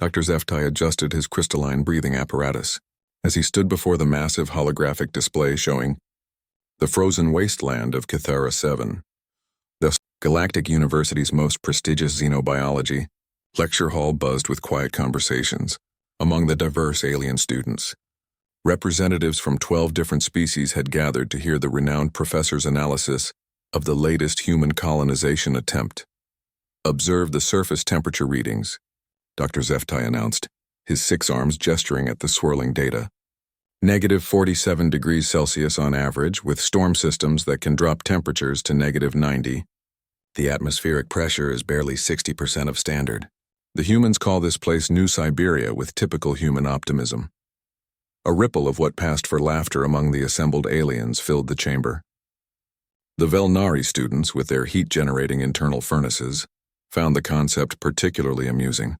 Dr. HFY adjusted his crystalline breathing apparatus as he stood before the massive holographic display showing the frozen wasteland of Cathara 7, the Galactic University's most prestigious xenobiology. Lecture hall buzzed with quiet conversations among the diverse alien students. Representatives from 12 different species had gathered to hear the renowned professor's analysis of the latest human colonization attempt. "Observe the surface temperature readings," Dr. HFY announced, his 6 arms gesturing at the swirling data. -47 degrees Celsius on average, with storm systems that can drop temperatures to -90. The atmospheric pressure is barely 60% of standard. The humans call this place New Siberia with typical human optimism. A ripple of what passed for laughter among the assembled aliens filled the chamber. The Velnari students, with their heat-generating internal furnaces, found the concept particularly amusing.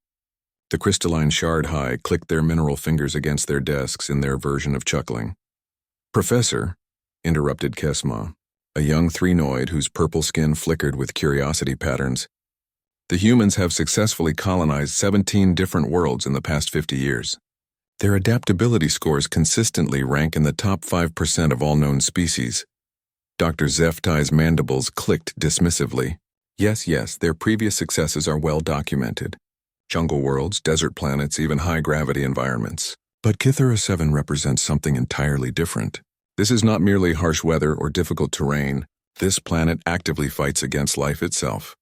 The crystalline shard high clicked their mineral fingers against their desks in their version of chuckling. "Professor," interrupted Kesma, a young three-noid whose purple skin flickered with curiosity patterns, "the humans have successfully colonized 17 different worlds in the past 50 years. Their adaptability scores consistently rank in the top 5% of all known species." Dr. HFY's mandibles clicked dismissively. Yes, their previous successes are well documented. Jungle worlds, desert planets, even high-gravity environments. But Cathara 7 represents something entirely different. This is not merely harsh weather or difficult terrain. This planet actively fights against life itself.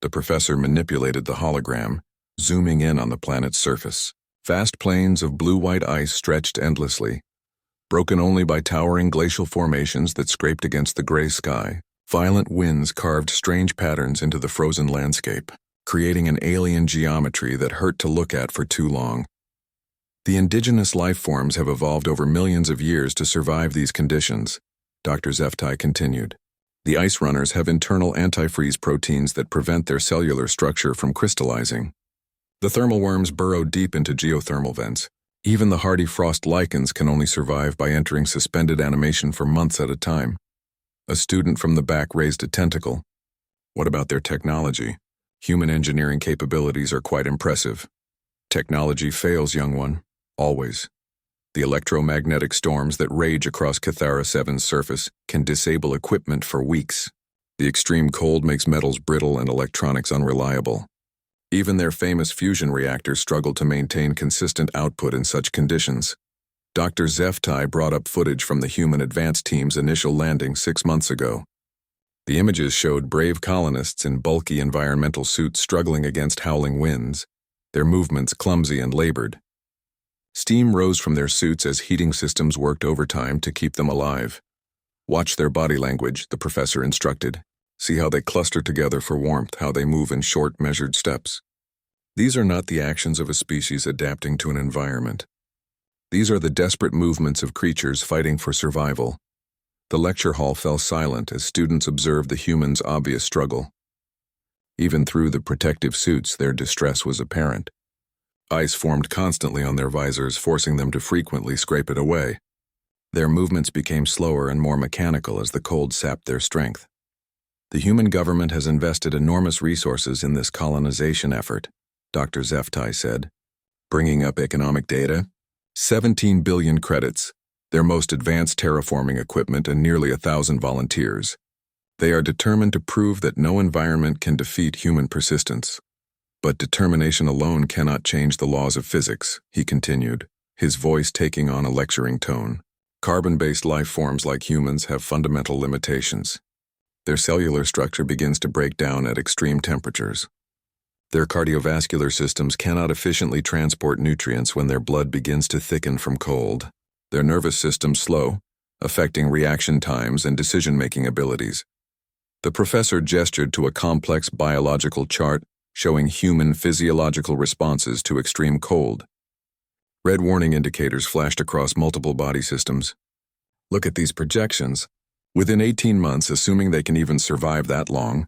The professor manipulated the hologram, zooming in on the planet's surface. Vast plains of blue-white ice stretched endlessly, broken only by towering glacial formations that scraped against the gray sky. Violent winds carved strange patterns into the frozen landscape, creating an alien geometry that hurt to look at for too long. The indigenous life forms have evolved over millions of years to survive these conditions, Dr. HFY continued. The ice runners have internal antifreeze proteins that prevent their cellular structure from crystallizing. The thermal worms burrow deep into geothermal vents. Even the hardy frost lichens can only survive by entering suspended animation for months at a time. A student from the back raised a tentacle. "What about their technology? Human engineering capabilities are quite impressive." "Technology fails, young one. Always. The electromagnetic storms that rage across Cathara 7's surface can disable equipment for weeks. The extreme cold makes metals brittle and electronics unreliable. Even their famous fusion reactors struggle to maintain consistent output in such conditions." Dr. HFY brought up footage from the human advance team's initial landing 6 months ago. The images showed brave colonists in bulky environmental suits struggling against howling winds, their movements clumsy and labored. Steam rose from their suits as heating systems worked overtime to keep them alive. "Watch their body language," the professor instructed. "See how they cluster together for warmth, how they move in short, measured steps. These are not the actions of a species adapting to an environment. These are the desperate movements of creatures fighting for survival." The lecture hall fell silent as students observed the humans' obvious struggle. Even through the protective suits, their distress was apparent. Ice formed constantly on their visors, forcing them to frequently scrape it away. Their movements became slower and more mechanical as the cold sapped their strength. "The human government has invested enormous resources in this colonization effort," Dr. HFY said, bringing up economic data. 17 billion credits, their most advanced terraforming equipment, and nearly 1,000 volunteers. They are determined to prove that no environment can defeat human persistence. But determination alone cannot change the laws of physics, he continued, his voice taking on a lecturing tone. Carbon-based life forms like humans have fundamental limitations. Their cellular structure begins to break down at extreme temperatures. Their cardiovascular systems cannot efficiently transport nutrients when their blood begins to thicken from cold. Their nervous systems slow, affecting reaction times and decision-making abilities. The professor gestured to a complex biological chart showing human physiological responses to extreme cold. Red warning indicators flashed across multiple body systems. "Look at these projections. Within 18 months, assuming they can even survive that long,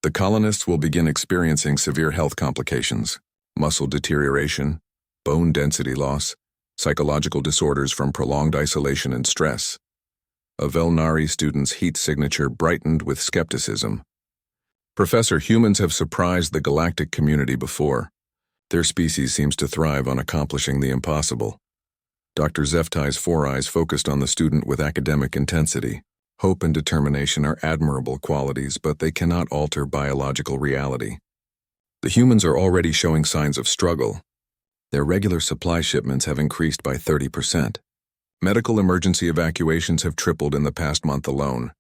the colonists will begin experiencing severe health complications, muscle deterioration, bone density loss, psychological disorders from prolonged isolation and stress." A Velnari student's heat signature brightened with skepticism. "Professor, humans have surprised the galactic community before. Their species seems to thrive on accomplishing the impossible. Dr. Zeftai's four eyes focused on the student with academic intensity. Hope and determination are admirable qualities, but they cannot alter biological reality. The humans are already showing signs of struggle. Their regular supply shipments have increased by 30%. Medical emergency evacuations have tripled in the past month alone.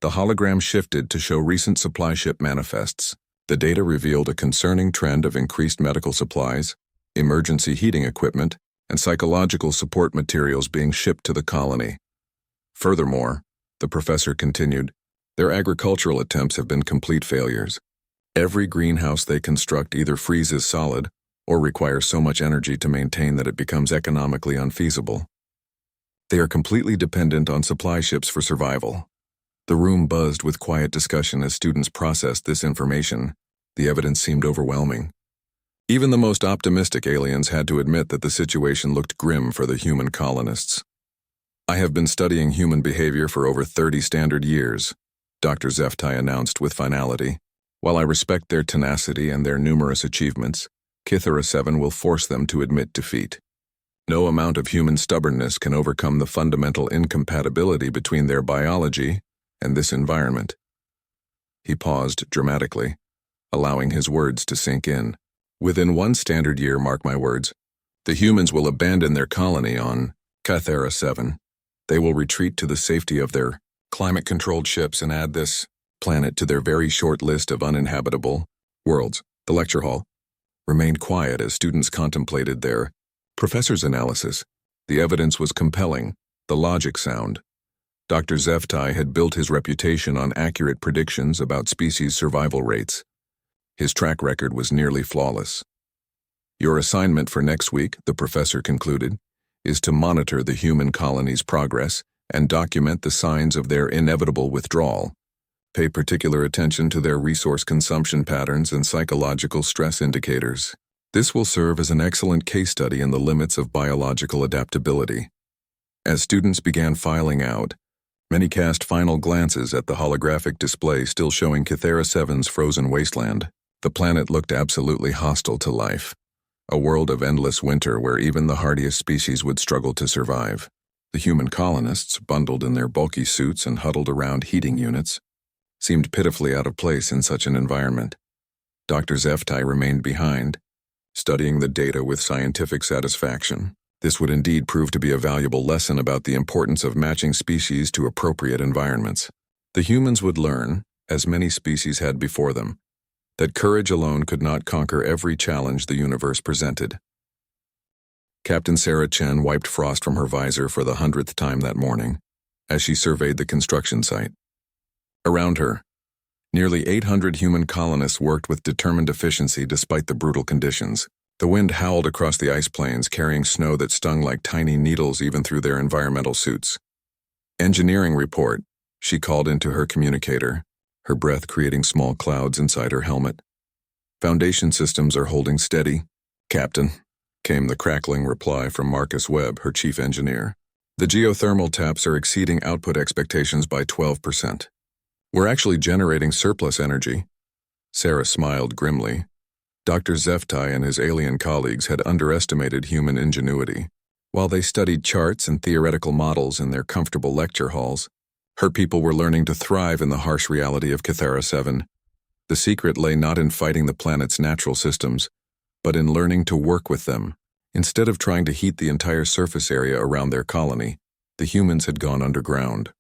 The hologram shifted to show recent supply ship manifests. The data revealed a concerning trend of increased medical supplies, emergency heating equipment, and psychological support materials being shipped to the colony. Furthermore, the professor continued, their agricultural attempts have been complete failures. Every greenhouse they construct either freezes solid or requires so much energy to maintain that it becomes economically unfeasible. They are completely dependent on supply ships for survival. The room buzzed with quiet discussion as students processed this information. The evidence seemed overwhelming. Even the most optimistic aliens had to admit that the situation looked grim for the human colonists. I have been studying human behavior for over 30 standard years, Dr. Zeftai announced with finality. While I respect their tenacity and their numerous achievements, Kithara 7 will force them to admit defeat. No amount of human stubbornness can overcome the fundamental incompatibility between their biology and this environment. He paused dramatically, allowing his words to sink in. Within 1 standard year, mark my words, the humans will abandon their colony on Kithara 7. They will retreat to the safety of their climate-controlled ships and add this planet to their very short list of uninhabitable worlds. The lecture hall remained quiet as students contemplated their professor's analysis. The evidence was compelling, the logic sound. Dr. Zeftai had built his reputation on accurate predictions about species survival rates. His track record was nearly flawless. Your assignment for next week, the professor concluded, is to monitor the human colony's progress and document the signs of their inevitable withdrawal. Pay particular attention to their resource consumption patterns and psychological stress indicators. This will serve as an excellent case study in the limits of biological adaptability. As students began filing out, many cast final glances at the holographic display still showing Kithara 7's frozen wasteland. The planet looked absolutely hostile to life, a world of endless winter where even the hardiest species would struggle to survive. The human colonists, bundled in their bulky suits and huddled around heating units, seemed pitifully out of place in such an environment. Dr. Zeftai remained behind, studying the data with scientific satisfaction. This would indeed prove to be a valuable lesson about the importance of matching species to appropriate environments. The humans would learn, as many species had before them, that courage alone could not conquer every challenge the universe presented. Captain Sarah Chen wiped frost from her visor for the 100th time that morning, as she surveyed the construction site. Around her, nearly 800 human colonists worked with determined efficiency despite the brutal conditions. The wind howled across the ice plains, carrying snow that stung like tiny needles even through their environmental suits. Engineering report, she called into her communicator, her breath creating small clouds inside her helmet. Foundation systems are holding steady, Captain, came the crackling reply from Marcus Webb, her chief engineer. The geothermal taps are exceeding output expectations by 12%. We're actually generating surplus energy. Sarah smiled grimly. Dr. Zeftai and his alien colleagues had underestimated human ingenuity. While they studied charts and theoretical models in their comfortable lecture halls, her people were learning to thrive in the harsh reality of Kithara 7. The secret lay not in fighting the planet's natural systems, but in learning to work with them. Instead of trying to heat the entire surface area around their colony, the humans had gone underground.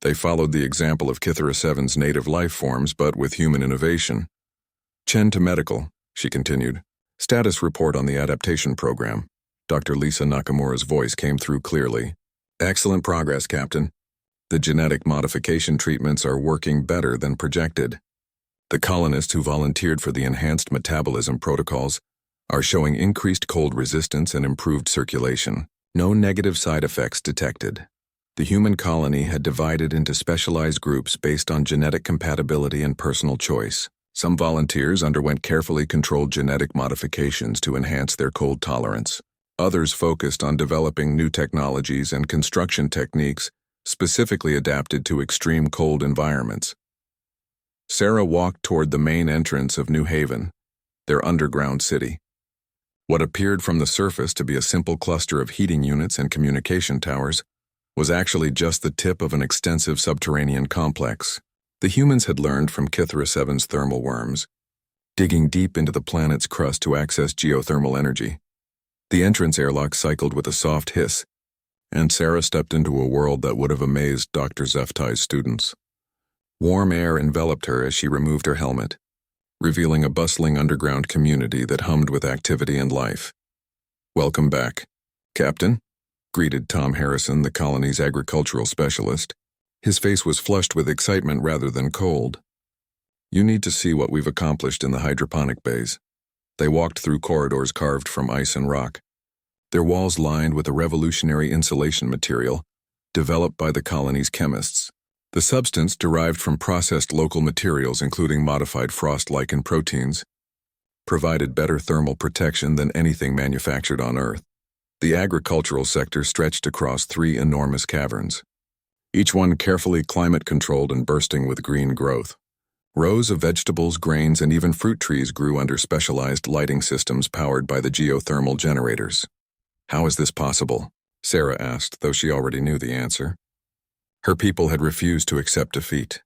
They followed the example of Kithara 7's native life forms, but with human innovation. Chen to medical, she continued. Status report on the adaptation program. Dr. Lisa Nakamura's voice came through clearly. Excellent progress, Captain. The genetic modification treatments are working better than projected. The colonists who volunteered for the enhanced metabolism protocols are showing increased cold resistance and improved circulation. No negative side effects detected. The human colony had divided into specialized groups based on genetic compatibility and personal choice. Some volunteers underwent carefully controlled genetic modifications to enhance their cold tolerance. Others focused on developing new technologies and construction techniques specifically adapted to extreme cold environments. Sarah walked toward the main entrance of New Haven, their underground city. What appeared from the surface to be a simple cluster of heating units and communication towers was actually just the tip of an extensive subterranean complex. The humans had learned from Kythera 7's thermal worms, digging deep into the planet's crust to access geothermal energy. The entrance airlock cycled with a soft hiss, and Sarah stepped into a world that would have amazed Dr. Zeftai's students. Warm air enveloped her as she removed her helmet, revealing a bustling underground community that hummed with activity and life. "Welcome back, Captain," greeted Tom Harrison, the colony's agricultural specialist. His face was flushed with excitement rather than cold. "You need to see what we've accomplished in the hydroponic bays." They walked through corridors carved from ice and rock, their walls lined with a revolutionary insulation material developed by the colony's chemists. The substance, derived from processed local materials including modified frost-lichen proteins, provided better thermal protection than anything manufactured on Earth. The agricultural sector stretched across 3 enormous caverns, each one carefully climate-controlled and bursting with green growth. Rows of vegetables, grains, and even fruit trees grew under specialized lighting systems powered by the geothermal generators. "How is this possible?" Sarah asked, though she already knew the answer. Her people had refused to accept defeat.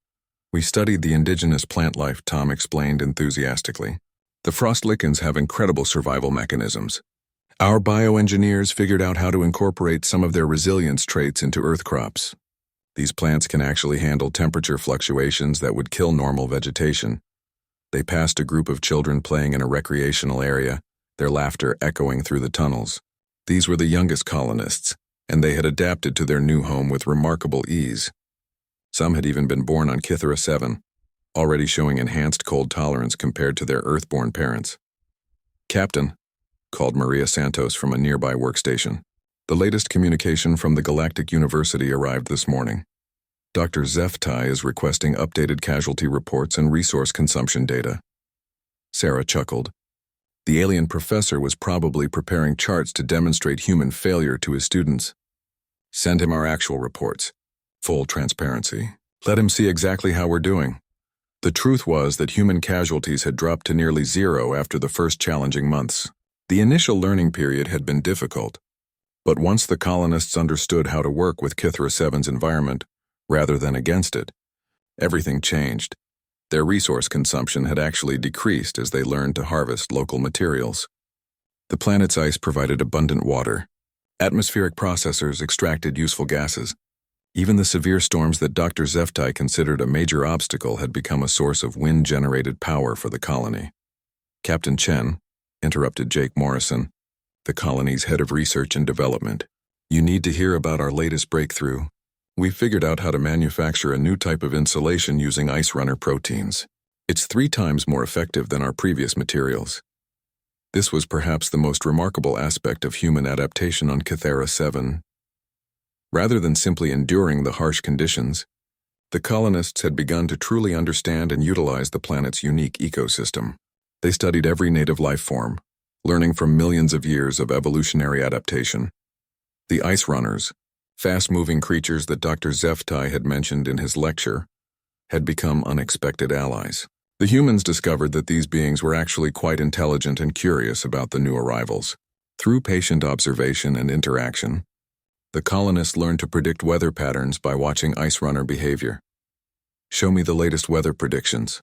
"We studied the indigenous plant life," Tom explained enthusiastically. "The frost lichens have incredible survival mechanisms. Our bioengineers figured out how to incorporate some of their resilience traits into earth crops. These plants can actually handle temperature fluctuations that would kill normal vegetation." They passed a group of children playing in a recreational area, their laughter echoing through the tunnels. These were the youngest colonists, and they had adapted to their new home with remarkable ease. Some had even been born on Kythera 7, already showing enhanced cold tolerance compared to their Earth-born parents. "Captain," called Maria Santos from a nearby workstation. "The latest communication from the Galactic University arrived this morning. Dr. Zeftai is requesting updated casualty reports and resource consumption data." Sarah chuckled. The alien professor was probably preparing charts to demonstrate human failure to his students. "Send him our actual reports. Full transparency. Let him see exactly how we're doing." The truth was that human casualties had dropped to nearly 0 after the first challenging months. The initial learning period had been difficult, but once the colonists understood how to work with Kythera 7's environment, rather than against it, everything changed. Their resource consumption had actually decreased as they learned to harvest local materials. The planet's ice provided abundant water. Atmospheric processors extracted useful gases. Even the severe storms that Dr. Zeftai considered a major obstacle had become a source of wind-generated power for the colony. "Captain Chen," interrupted Jake Morrison, the colony's head of research and development, "you need to hear about our latest breakthrough. We figured out how to manufacture a new type of insulation using ice runner proteins. It's 3 times more effective than our previous materials." This was perhaps the most remarkable aspect of human adaptation on Kythera 7. Rather than simply enduring the harsh conditions, the colonists had begun to truly understand and utilize the planet's unique ecosystem. They studied every native life form, learning from millions of years of evolutionary adaptation. The ice runners, fast-moving creatures that Dr. Zeftai had mentioned in his lecture, had become unexpected allies. The humans discovered that these beings were actually quite intelligent and curious about the new arrivals. Through patient observation and interaction, the colonists learned to predict weather patterns by watching ice runner behavior. "Show me the latest weather predictions,"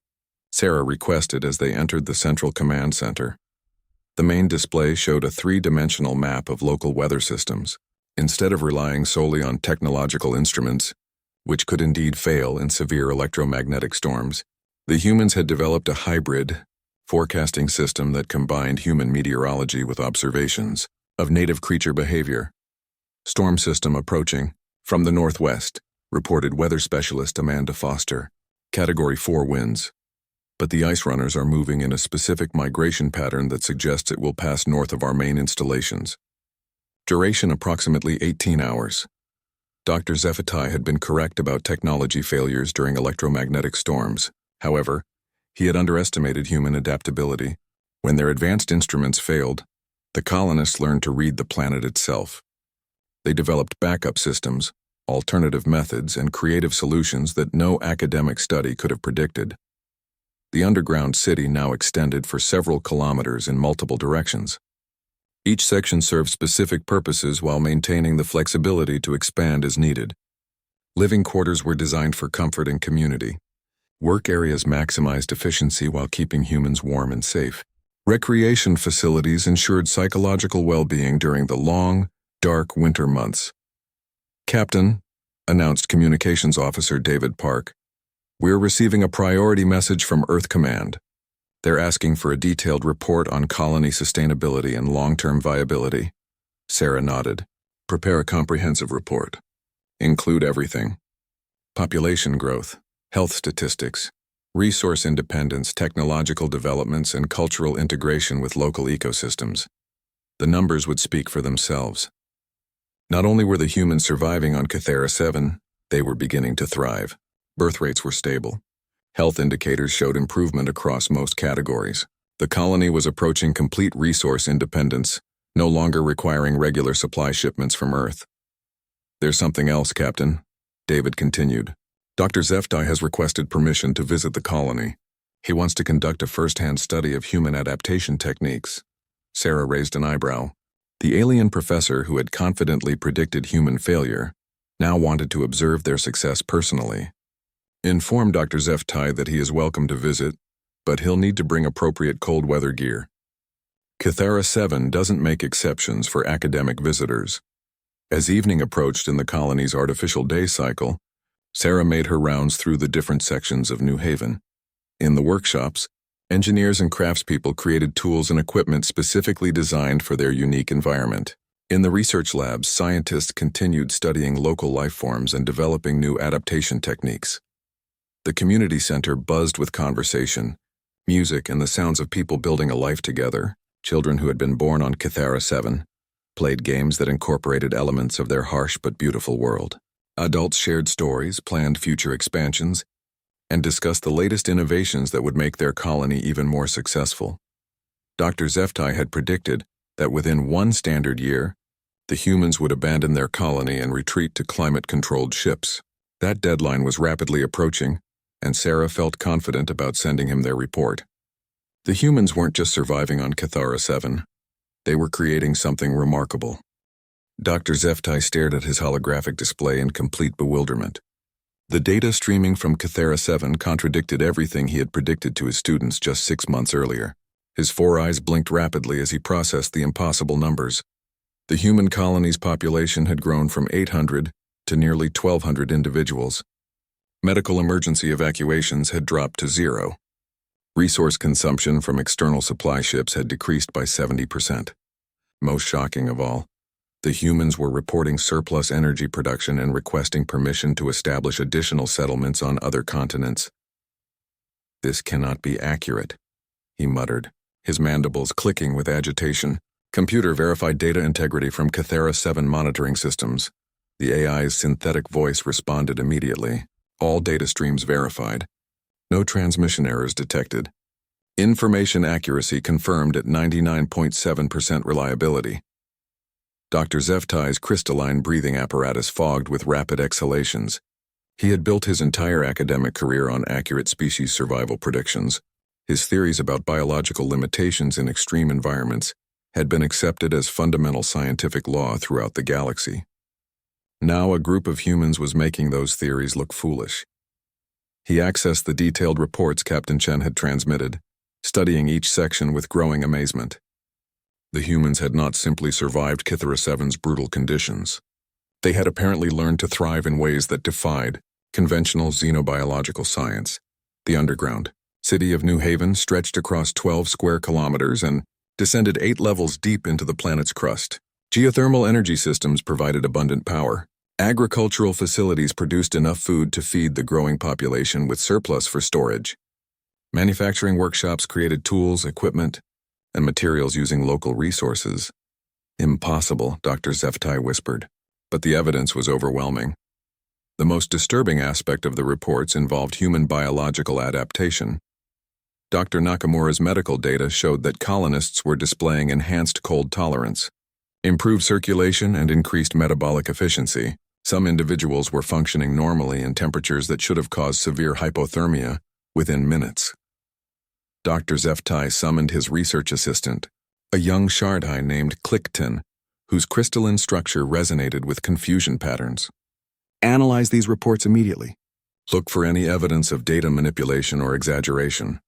Sarah requested as they entered the central command center. The main display showed a 3-dimensional map of local weather systems. Instead of relying solely on technological instruments, which could indeed fail in severe electromagnetic storms, the humans had developed a hybrid forecasting system that combined human meteorology with observations of native creature behavior. "Storm system approaching from the northwest," reported weather specialist Amanda Foster. "Category 4 winds. But the ice runners are moving in a specific migration pattern that suggests it will pass north of our main installations. Duration approximately 18 hours. Dr. Zeftai had been correct about technology failures during electromagnetic storms. However, he had underestimated human adaptability. When their advanced instruments failed, the colonists learned to read the planet itself. They developed backup systems, alternative methods, and creative solutions that no academic study could have predicted. The underground city now extended for several kilometers in multiple directions. Each section served specific purposes while maintaining the flexibility to expand as needed. Living quarters were designed for comfort and community. Work areas maximized efficiency while keeping humans warm and safe. Recreation facilities ensured psychological well-being during the long, dark winter months. "Captain," announced Communications Officer David Park, "we're receiving a priority message from Earth Command. They're asking for a detailed report on colony sustainability and long-term viability." Sarah nodded. "Prepare a comprehensive report. Include everything: population growth, health statistics, resource independence, technological developments, and cultural integration with local ecosystems." The numbers would speak for themselves. Not only were the humans surviving on Cathera 7, they were beginning to thrive. Birth rates were stable. Health indicators showed improvement across most categories. The colony was approaching complete resource independence, no longer requiring regular supply shipments from Earth. "There's something else, Captain," David continued. "Dr. Zeftai has requested permission to visit the colony. He wants to conduct a first-hand study of human adaptation techniques." Sarah raised an eyebrow. The alien professor who had confidently predicted human failure now wanted to observe their success personally. "Inform Dr. Zeftai that he is welcome to visit, but he'll need to bring appropriate cold weather gear. Cathera 7 doesn't make exceptions for academic visitors." As evening approached in the colony's artificial day cycle, Sarah made her rounds through the different sections of New Haven. In the workshops, engineers and craftspeople created tools and equipment specifically designed for their unique environment. In the research labs, scientists continued studying local life forms and developing new adaptation techniques. The community center buzzed with conversation, music, and the sounds of people building a life together. Children who had been born on Cathera 7 played games that incorporated elements of their harsh but beautiful world. Adults shared stories, planned future expansions, and discussed the latest innovations that would make their colony even more successful. Dr. Zeftai had predicted that within one standard year, the humans would abandon their colony and retreat to climate-controlled ships. That deadline was rapidly approaching, and Sarah felt confident about sending him their report. The humans weren't just surviving on Cathera 7. They were creating something remarkable. Dr. Zeftai stared at his holographic display in complete bewilderment. The data streaming from Cathera 7 contradicted everything he had predicted to his students just 6 months earlier. His 4 eyes blinked rapidly as he processed the impossible numbers. The human colony's population had grown from 800 to nearly 1,200 individuals. Medical emergency evacuations had dropped to 0. Resource consumption from external supply ships had decreased by 70%. Most shocking of all, the humans were reporting surplus energy production and requesting permission to establish additional settlements on other continents. "This cannot be accurate," he muttered, his mandibles clicking with agitation. Computer-verified data integrity from Cathera 7 monitoring systems. The AI's synthetic voice responded immediately. All data streams verified. No transmission errors detected. Information accuracy confirmed at 99.7% reliability. Dr. Zeftai's crystalline breathing apparatus fogged with rapid exhalations. He had built his entire academic career on accurate species survival predictions. His theories about biological limitations in extreme environments had been accepted as fundamental scientific law throughout the galaxy. Now a group of humans was making those theories look foolish. He accessed the detailed reports Captain Chen had transmitted, studying each section with growing amazement. The humans had not simply survived Cathera 7's brutal conditions. They had apparently learned to thrive in ways that defied conventional xenobiological science. The underground city of New Haven stretched across 12 square kilometers and descended 8 levels deep into the planet's crust. Geothermal energy systems provided abundant power. Agricultural facilities produced enough food to feed the growing population with surplus for storage. Manufacturing workshops created tools, equipment, and materials using local resources. "Impossible," Dr. Zeftai whispered, but the evidence was overwhelming. The most disturbing aspect of the reports involved human biological adaptation. Dr. Nakamura's medical data showed that colonists were displaying enhanced cold tolerance, improved circulation, and increased metabolic efficiency. Some individuals were functioning normally in temperatures that should have caused severe hypothermia within minutes. Dr. Zeftai summoned his research assistant, a young Shardai named Clickton, whose crystalline structure resonated with confusion patterns. Analyze these reports immediately. Look for any evidence of data manipulation or exaggeration.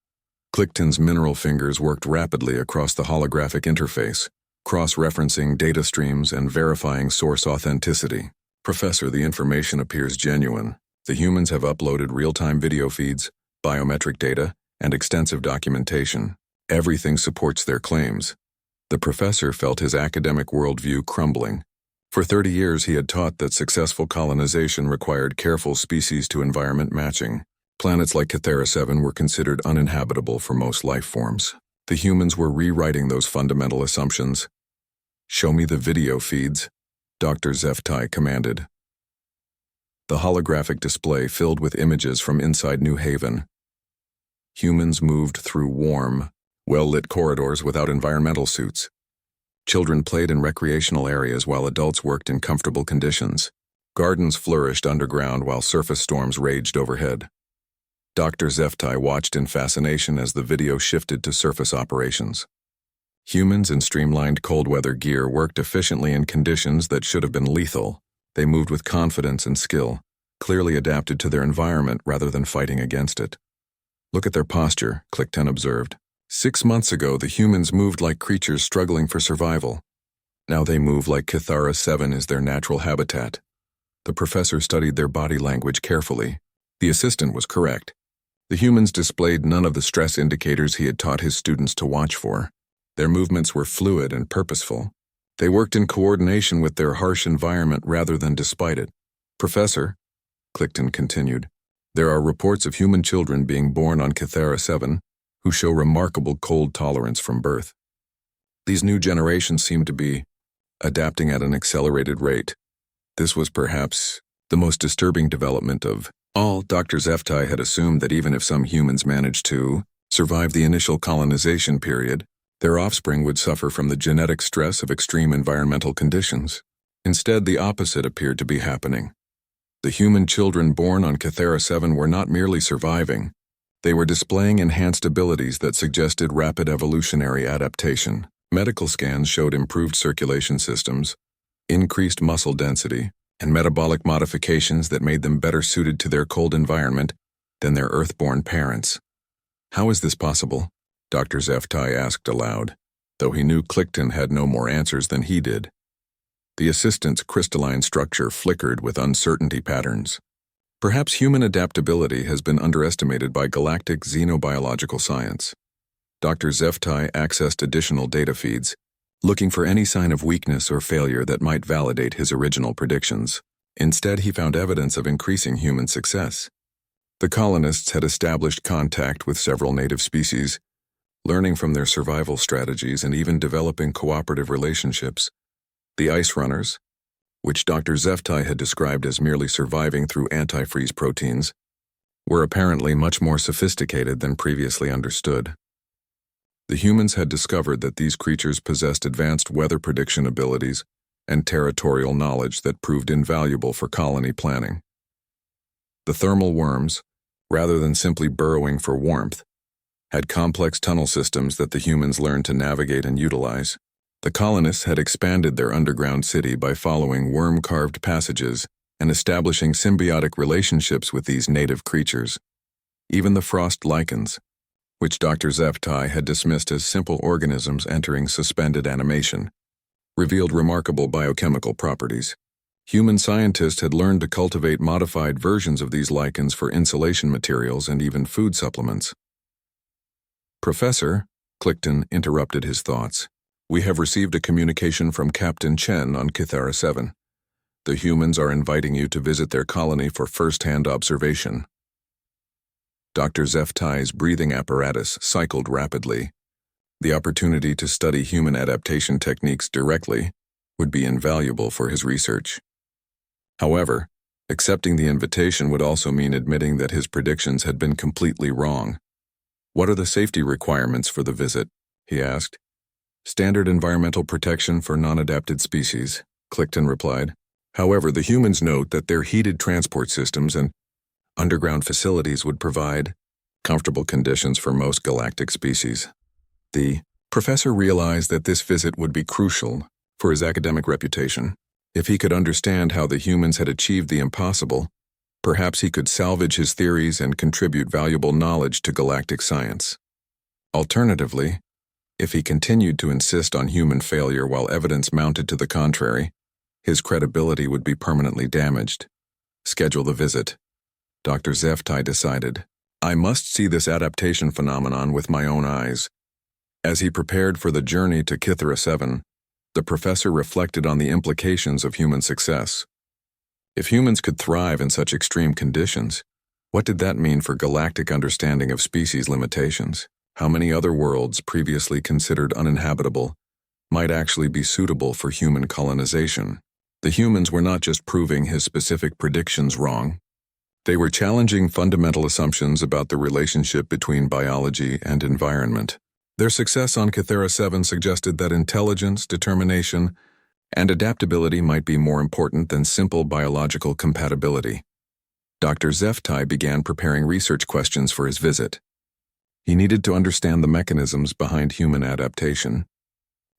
Clickton's mineral fingers worked rapidly across the holographic interface, cross-referencing data streams and verifying source authenticity. Professor, the information appears genuine. The humans have uploaded real-time video feeds, biometric data, and extensive documentation. Everything supports their claims. The professor felt his academic worldview crumbling. For 30 years, he had taught that successful colonization required careful species-to-environment matching. Planets like Cathera 7 were considered uninhabitable for most life forms. The humans were rewriting those fundamental assumptions. "Show me the video feeds," Dr. Zeftai commanded. The holographic display filled with images from inside New Haven. Humans moved through warm, well-lit corridors without environmental suits. Children played in recreational areas while adults worked in comfortable conditions. Gardens flourished underground while surface storms raged overhead. Dr. Zeftai watched in fascination as the video shifted to surface operations. Humans in streamlined cold-weather gear worked efficiently in conditions that should have been lethal. They moved with confidence and skill, clearly adapted to their environment rather than fighting against it. "Look at their posture," Clickton observed. 6 months ago, the humans moved like creatures struggling for survival. Now they move like Cathara 7 is their natural habitat. The professor studied their body language carefully. The assistant was correct. The humans displayed none of the stress indicators he had taught his students to watch for. Their movements were fluid and purposeful. They worked in coordination with their harsh environment rather than despite it. "Professor," Clickton continued, "there are reports of human children being born on Cathera 7 who show remarkable cold tolerance from birth. These new generations seem to be adapting at an accelerated rate. This was perhaps the most disturbing development of all." Dr. Zeftai had assumed that even if some humans managed to survive the initial colonization period, their offspring would suffer from the genetic stress of extreme environmental conditions. Instead, the opposite appeared to be happening. The human children born on Cathera 7 were not merely surviving. They were displaying enhanced abilities that suggested rapid evolutionary adaptation. Medical scans showed improved circulation systems, increased muscle density, and metabolic modifications that made them better suited to their cold environment than their Earth-born parents. "How is this possible?" Dr. Zeftai asked aloud, though he knew Clickton had no more answers than he did. The assistant's crystalline structure flickered with uncertainty patterns. Perhaps human adaptability has been underestimated by galactic xenobiological science. Dr. Zeftai accessed additional data feeds, looking for any sign of weakness or failure that might validate his original predictions. Instead, he found evidence of increasing human success. The colonists had established contact with several native species, learning from their survival strategies and even developing cooperative relationships. The ice runners, which Dr. Zeftai had described as merely surviving through antifreeze proteins, were apparently much more sophisticated than previously understood. The humans had discovered that these creatures possessed advanced weather prediction abilities and territorial knowledge that proved invaluable for colony planning. The thermal worms, rather than simply burrowing for warmth, had complex tunnel systems that the humans learned to navigate and utilize. The colonists had expanded their underground city by following worm-carved passages and establishing symbiotic relationships with these native creatures. Even the frost lichens, which Dr. Zeftai had dismissed as simple organisms entering suspended animation, revealed remarkable biochemical properties. Human scientists had learned to cultivate modified versions of these lichens for insulation materials and even food supplements. "Professor," Clickton interrupted his thoughts, "we have received a communication from Captain Chen on Cathera 7. The humans are inviting you to visit their colony for first-hand observation." Dr. Zeftai's breathing apparatus cycled rapidly. The opportunity to study human adaptation techniques directly would be invaluable for his research. However, accepting the invitation would also mean admitting that his predictions had been completely wrong. "What are the safety requirements for the visit?" he asked. "Standard environmental protection for non-adapted species," Clickton replied. "However, the humans note that their heated transport systems and underground facilities would provide comfortable conditions for most galactic species." The Professor realized that this visit would be crucial for his academic reputation. If he could understand how the humans had achieved the impossible, perhaps he could salvage his theories and contribute valuable knowledge to galactic science. Alternatively, if he continued to insist on human failure while evidence mounted to the contrary, his credibility would be permanently damaged. Schedule the visit. Dr. Zeftai decided. I must see this adaptation phenomenon with my own eyes. As he prepared for the journey to Kythera 7, the professor reflected on the implications of human success. If humans could thrive in such extreme conditions, what did that mean for galactic understanding of species limitations? How many other worlds previously considered uninhabitable might actually be suitable for human colonization? The humans were not just proving his specific predictions wrong. They were challenging fundamental assumptions about the relationship between biology and environment. Their success on Kythera 7 suggested that intelligence, determination, and adaptability might be more important than simple biological compatibility. Dr. Zeftai began preparing research questions for his visit. He needed to understand the mechanisms behind human adaptation.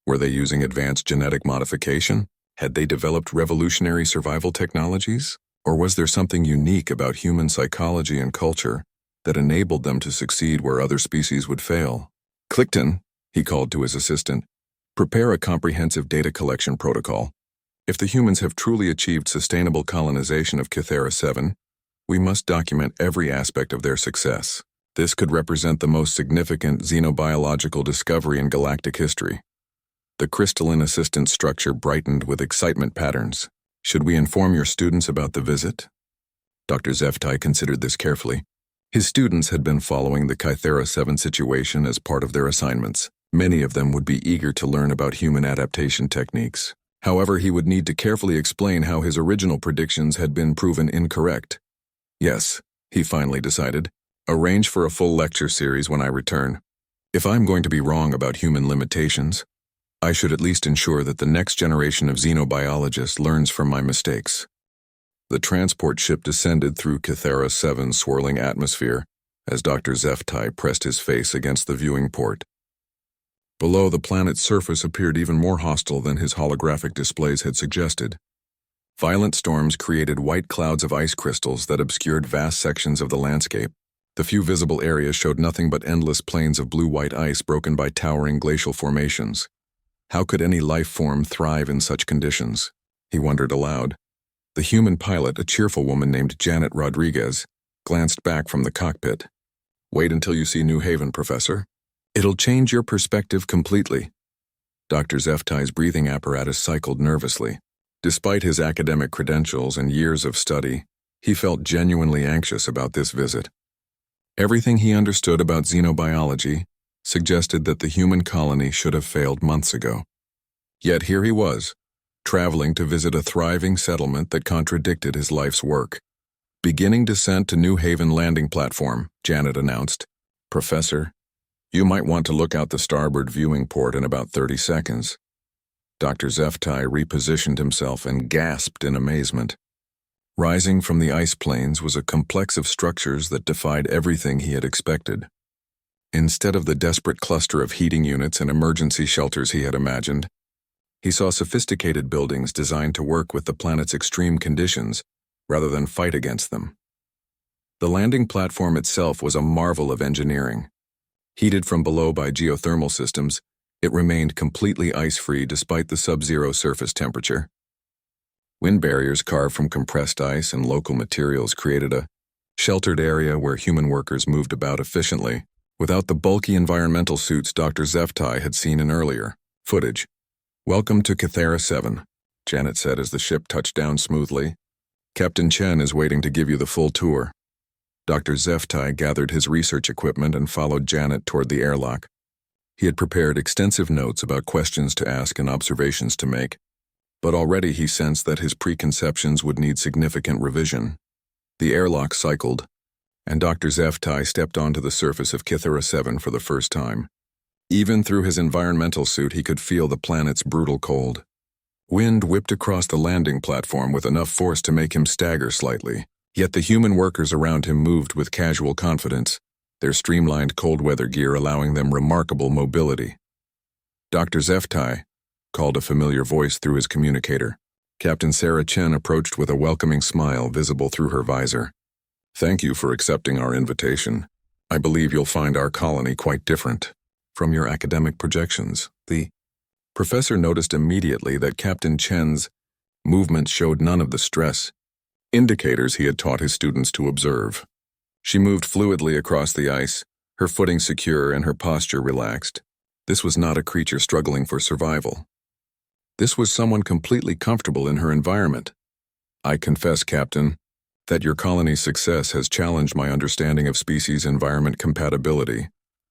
Were they using advanced genetic modification? Had they developed revolutionary survival technologies? Or was there something unique about human psychology and culture that enabled them to succeed where other species would fail? Clickton, he called to his assistant, prepare a comprehensive data collection protocol. If the humans have truly achieved sustainable colonization of Kythera 7, we must document every aspect of their success. This could represent the most significant xenobiological discovery in galactic history. The crystalline assistant structure brightened with excitement patterns. Should we inform your students about the visit? Dr. Zeftai considered this carefully. His students had been following the Kythera 7 situation as part of their assignments. Many of them would be eager to learn about human adaptation techniques. However, he would need to carefully explain how his original predictions had been proven incorrect. Yes, he finally decided. Arrange for a full lecture series when I return. If I'm going to be wrong about human limitations, I should at least ensure that the next generation of xenobiologists learns from my mistakes. The transport ship descended through Kythera 7's swirling atmosphere as Dr. Zeftai pressed his face against the viewing port. Below, the planet's surface appeared even more hostile than his holographic displays had suggested. Violent storms created white clouds of ice crystals that obscured vast sections of the landscape. The few visible areas showed nothing but endless plains of blue-white ice broken by towering glacial formations. How could any life form thrive in such conditions? He wondered aloud. The human pilot, a cheerful woman named Janet Rodriguez, glanced back from the cockpit. Wait until you see New Haven, Professor. It'll change your perspective completely. Dr. Zeftai's breathing apparatus cycled nervously. Despite his academic credentials and years of study, he felt genuinely anxious about this visit. Everything he understood about xenobiology suggested that the human colony should have failed months ago. Yet here he was, traveling to visit a thriving settlement that contradicted his life's work. Beginning descent to New Haven landing platform, Janet announced. Professor, you might want to look out the starboard viewing port in about 30 seconds. Dr. Zeftai repositioned himself and gasped in amazement. Rising from the ice plains was a complex of structures that defied everything he had expected. Instead of the desperate cluster of heating units and emergency shelters he had imagined, he saw sophisticated buildings designed to work with the planet's extreme conditions rather than fight against them. The landing platform itself was a marvel of engineering. Heated from below by geothermal systems, it remained completely ice-free despite the sub-zero surface temperature. Wind barriers carved from compressed ice and local materials created a sheltered area where human workers moved about efficiently, without the bulky environmental suits Dr. Zeftai had seen in earlier footage. Welcome to Kythera 7, Janet said as the ship touched down smoothly. Captain Chen is waiting to give you the full tour. Dr. Zeftai gathered his research equipment and followed Janet toward the airlock. He had prepared extensive notes about questions to ask and observations to make, but already he sensed that his preconceptions would need significant revision. The airlock cycled, and Dr. Zeftai stepped onto the surface of Kythera 7 for the first time. Even through his environmental suit, he could feel the planet's brutal cold. Wind whipped across the landing platform with enough force to make him stagger slightly, yet the human workers around him moved with casual confidence, their streamlined cold weather gear allowing them remarkable mobility. Dr. Zeftai, called a familiar voice through his communicator. Captain Sarah Chen approached with a welcoming smile visible through her visor. Thank you for accepting our invitation. I believe you'll find our colony quite different from your academic projections. The professor noticed immediately that Captain Chen's movements showed none of the stress indicators he had taught his students to observe. She moved fluidly across the ice, her footing secure and her posture relaxed. This was not a creature struggling for survival. This was someone completely comfortable in her environment. I confess, Captain, that your colony's success has challenged my understanding of species-environment compatibility,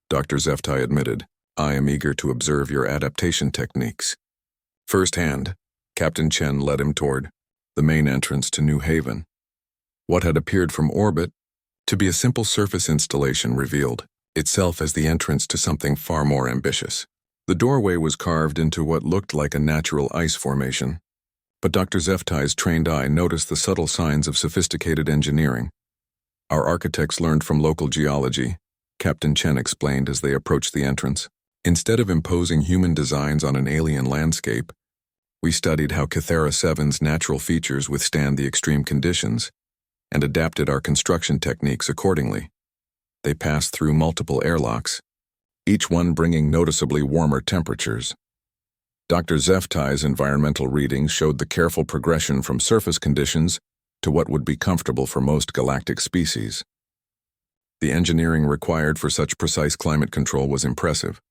Dr. Zeftai admitted. I am eager to observe your adaptation techniques. Firsthand, Captain Chen led him toward the main entrance to New Haven. What had appeared from orbit to be a simple surface installation revealed itself as the entrance to something far more ambitious. The doorway was carved into what looked like a natural ice formation, but Dr. Zeftai's trained eye noticed the subtle signs of sophisticated engineering. Our architects learned from local geology, Captain Chen explained as they approached the entrance. Instead of imposing human designs on an alien landscape, we studied how Cathera 7's natural features withstand the extreme conditions and adapted our construction techniques accordingly. They passed through multiple airlocks, each one bringing noticeably warmer temperatures. Dr. Zeftai's environmental readings showed the careful progression from surface conditions to what would be comfortable for most galactic species. The engineering required for such precise climate control was impressive.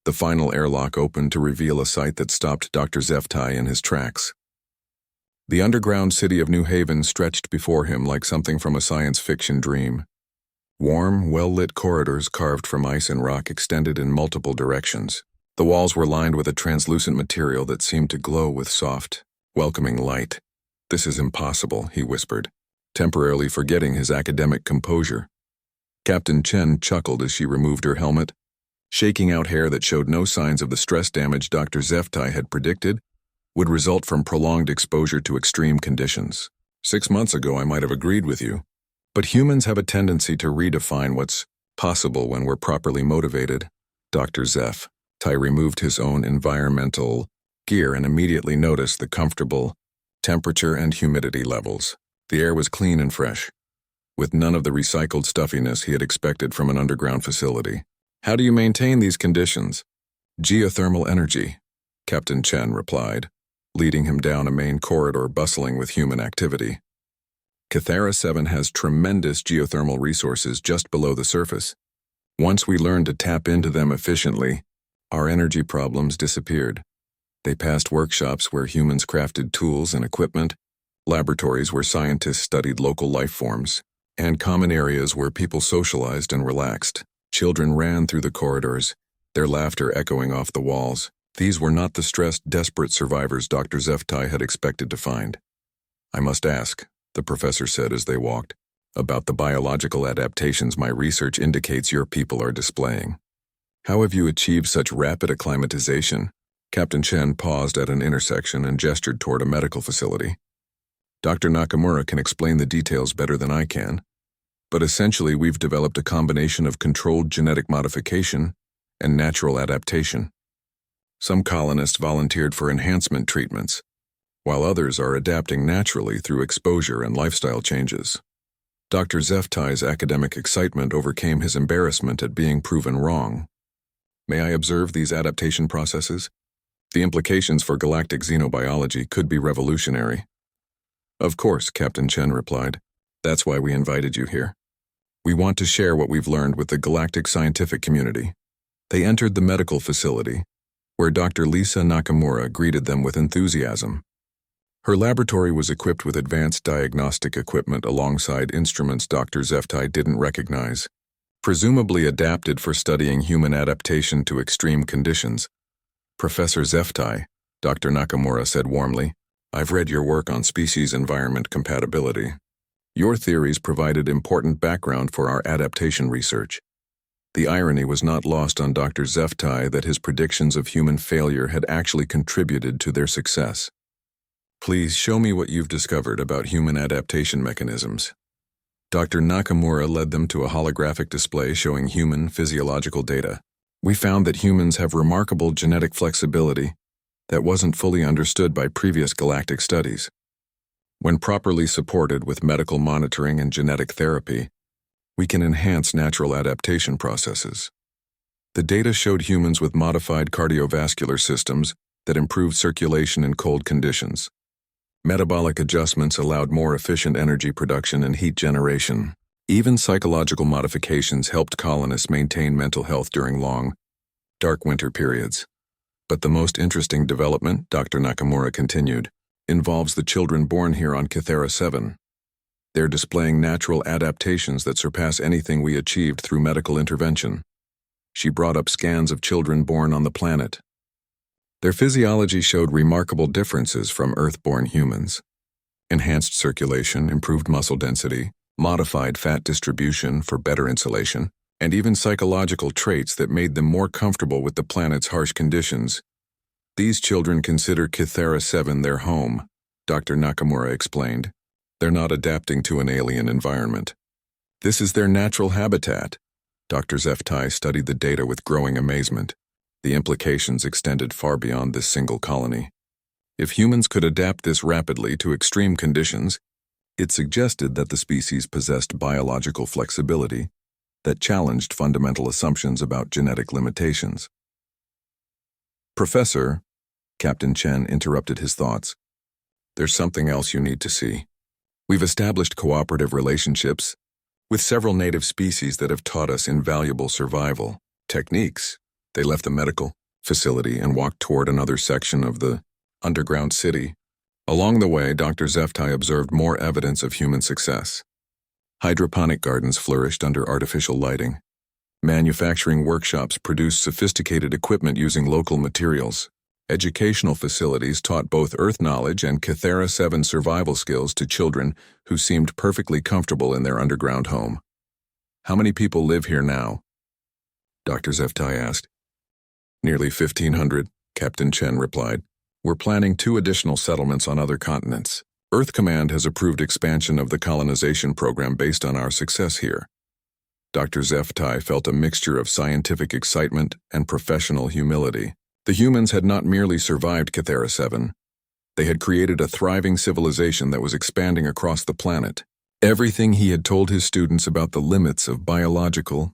The final airlock opened to reveal a sight that stopped Dr. Zeftai in his tracks. The underground city of New Haven stretched before him like something from a science fiction dream. Warm, well-lit corridors carved from ice and rock extended in multiple directions. The walls were lined with a translucent material that seemed to glow with soft, welcoming light. This is impossible, he whispered, temporarily forgetting his academic composure. Captain Chen chuckled as she removed her helmet, shaking out hair that showed no signs of the stress damage Dr. Zeftai had predicted would result from prolonged exposure to extreme conditions. 6 months ago, I might have agreed with you. But humans have a tendency to redefine what's possible when we're properly motivated. Dr. Zeftai removed his own environmental gear and immediately noticed the comfortable temperature and humidity levels. The air was clean and fresh, with none of the recycled stuffiness he had expected from an underground facility. How do you maintain these conditions? Geothermal energy, Captain Chen replied, leading him down a main corridor bustling with human activity. Cathera 7 has tremendous geothermal resources just below the surface. Once we learned to tap into them efficiently, our energy problems disappeared. They passed workshops where humans crafted tools and equipment, laboratories where scientists studied local life forms, and common areas where people socialized and relaxed. Children ran through the corridors, their laughter echoing off the walls. These were not the stressed, desperate survivors Dr. Zeftai had expected to find. I must ask, the professor said as they walked, about the biological adaptations my research indicates your people are displaying. How have you achieved such rapid acclimatization? Captain Chen paused at an intersection and gestured toward a medical facility. Dr. Nakamura can explain the details better than I can, but essentially we've developed a combination of controlled genetic modification and natural adaptation. Some colonists volunteered for enhancement treatments, while others are adapting naturally through exposure and lifestyle changes. Dr. Zeftai's academic excitement overcame his embarrassment at being proven wrong. May I observe these adaptation processes? The implications for galactic xenobiology could be revolutionary. Of course, Captain Chen replied. That's why we invited you here. We want to share what we've learned with the galactic scientific community. They entered the medical facility, where Dr. Lisa Nakamura greeted them with enthusiasm. Her laboratory was equipped with advanced diagnostic equipment alongside instruments Dr. Zeftai didn't recognize, presumably adapted for studying human adaptation to extreme conditions. Professor Zeftai, Dr. Nakamura said warmly, I've read your work on species-environment compatibility. Your theories provided important background for our adaptation research. The irony was not lost on Dr. Zeftai that his predictions of human failure had actually contributed to their success. Please show me what you've discovered about human adaptation mechanisms. Dr. Nakamura led them to a holographic display showing human physiological data. We found that humans have remarkable genetic flexibility that wasn't fully understood by previous galactic studies. When properly supported with medical monitoring and genetic therapy, we can enhance natural adaptation processes. The data showed humans with modified cardiovascular systems that improved circulation in cold conditions. Metabolic adjustments allowed more efficient energy production and heat generation. Even psychological modifications helped colonists maintain mental health during long, dark winter periods. But the most interesting development, Dr. Nakamura continued, involves the children born here on Kythera 7. They're displaying natural adaptations that surpass anything we achieved through medical intervention. She brought up scans of children born on the planet. Their physiology showed remarkable differences from Earth-born humans. Enhanced circulation, improved muscle density, modified fat distribution for better insulation, and even psychological traits that made them more comfortable with the planet's harsh conditions. These children consider Kythera 7 their home, Dr. Nakamura explained. They're not adapting to an alien environment. This is their natural habitat. Dr. HFY studied the data with growing amazement. The implications extended far beyond this single colony. If humans could adapt this rapidly to extreme conditions, it suggested that the species possessed biological flexibility that challenged fundamental assumptions about genetic limitations. Professor, Captain Chen interrupted his thoughts. There's something else you need to see. We've established cooperative relationships with several native species that have taught us invaluable survival techniques. They left the medical facility and walked toward another section of the underground city. Along the way, Dr. HFY observed more evidence of human success. Hydroponic gardens flourished under artificial lighting. Manufacturing workshops produced sophisticated equipment using local materials. Educational facilities taught both Earth knowledge and Kythera 7 survival skills to children who seemed perfectly comfortable in their underground home. How many people live here now? Dr. HFY asked. Nearly 1,500, Captain Chen replied. We're planning 2 additional settlements on other continents. Earth Command has approved expansion of the colonization program based on our success here. Dr. HFY felt a mixture of scientific excitement and professional humility. The humans had not merely survived Kythera 7. They had created a thriving civilization that was expanding across the planet. Everything he had told his students about the limits of biological